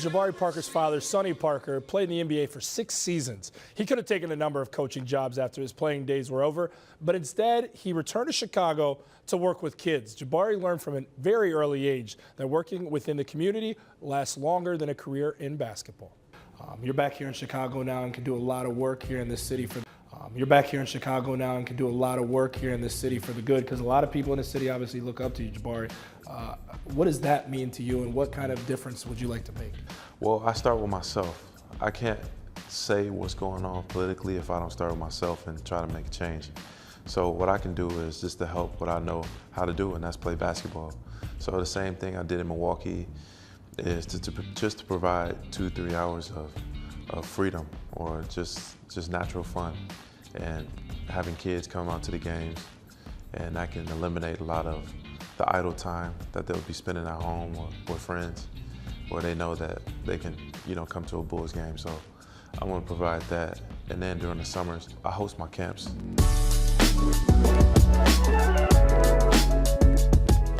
Jabari Parker's father, Sonny Parker, played in the NBA for 6 seasons. He could have taken a number of coaching jobs after his playing days were over, but instead he returned to Chicago to work with kids. Jabari learned from a very early age that working within the community lasts longer than a career in basketball. You're back here in Chicago now and can do a lot of work here in this city for you're back here in Chicago now and can do a lot of work here in this city for the good, because a lot of people in the city obviously look up to you, Jabari. What does that mean to you, and what kind of difference would you like to make? Well, I start with myself. I can't say what's going on politically if I don't start with myself and try to make a change. So what I can do is just to help what I know how to do, and that's play basketball. So the same thing I did in Milwaukee is just to provide 2-3 hours of freedom, or just natural fun, and having kids come out to the games, and that can eliminate a lot of the idle time that they'll be spending at home or with friends, where they know that they can, come to a Bulls game. So I want to provide that. And then during the summers, I host my camps.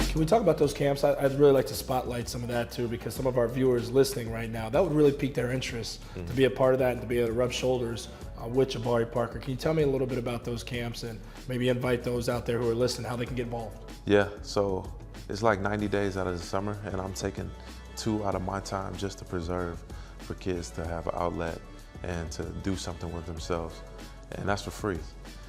Can we talk about those camps? I'd really like to spotlight some of that too, because some of our viewers listening right now, that would really pique their interest to be a part of that and to be able to rub shoulders with Jabari Parker. Can you tell me a little bit about those camps and maybe invite those out there who are listening, how they can get involved? Yeah, so it's like 90 days out of the summer, and I'm taking 2 out of my time just to preserve for kids to have an outlet and to do something with themselves. And that's for free,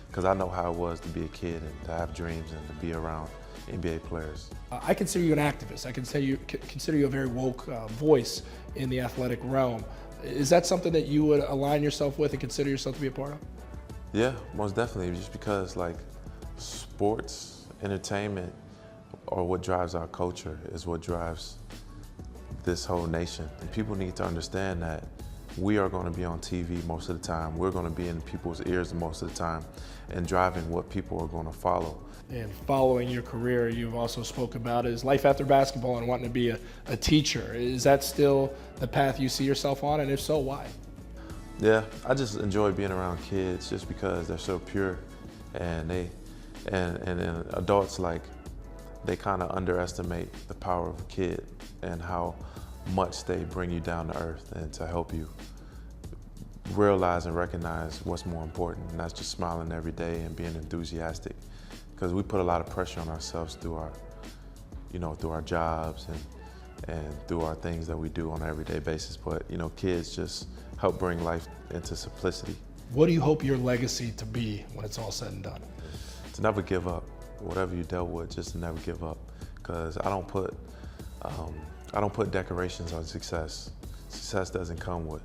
because I know how it was to be a kid and to have dreams and to be around NBA players. I consider you an activist. I consider you a very woke voice in the athletic realm. Is that something that you would align yourself with and consider yourself to be a part of? Yeah, most definitely. Just because sports, entertainment, or what drives our culture is what drives this whole nation. And people need to understand that we are going to be on TV most of the time. We're going to be in people's ears most of the time and driving what people are going to follow. And following your career, you've also spoke about is life after basketball and wanting to be a teacher. Is that still the path you see yourself on, and if so, why? Yeah, I just enjoy being around kids just because they're so pure, and and adults, they kind of underestimate the power of a kid and how much they bring you down to earth and to help you realize and recognize what's more important, and that's just smiling every day and being enthusiastic. Because we put a lot of pressure on ourselves through our jobs and through our things that we do on an everyday basis. But kids just help bring life into simplicity. What do you hope your legacy to be when it's all said and done? To never give up. Whatever you dealt with, just to never give up. Because I don't put decorations on success. Success doesn't come with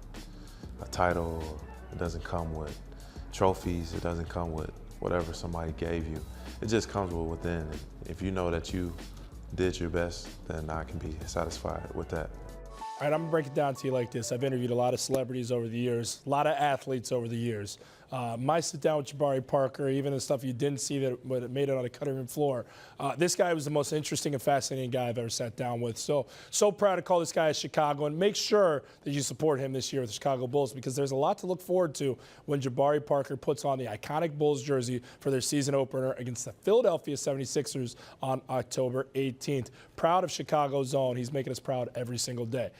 a title, or it doesn't come with trophies, it doesn't come with whatever somebody gave you. It just comes with within. If you know that you did your best, then I can be satisfied with that. All right, I'm gonna break it down to you like this. I've interviewed a lot of celebrities over the years, a lot of athletes over the years. My sit down with Jabari Parker, even the stuff you didn't see that made it on the cutting room floor. This guy was the most interesting and fascinating guy I've ever sat down with. So proud to call this guy a Chicago, and make sure that you support him this year with the Chicago Bulls, because there's a lot to look forward to when Jabari Parker puts on the iconic Bulls jersey for their season opener against the Philadelphia 76ers on October 18th. Proud of Chicago's own. He's making us proud every single day.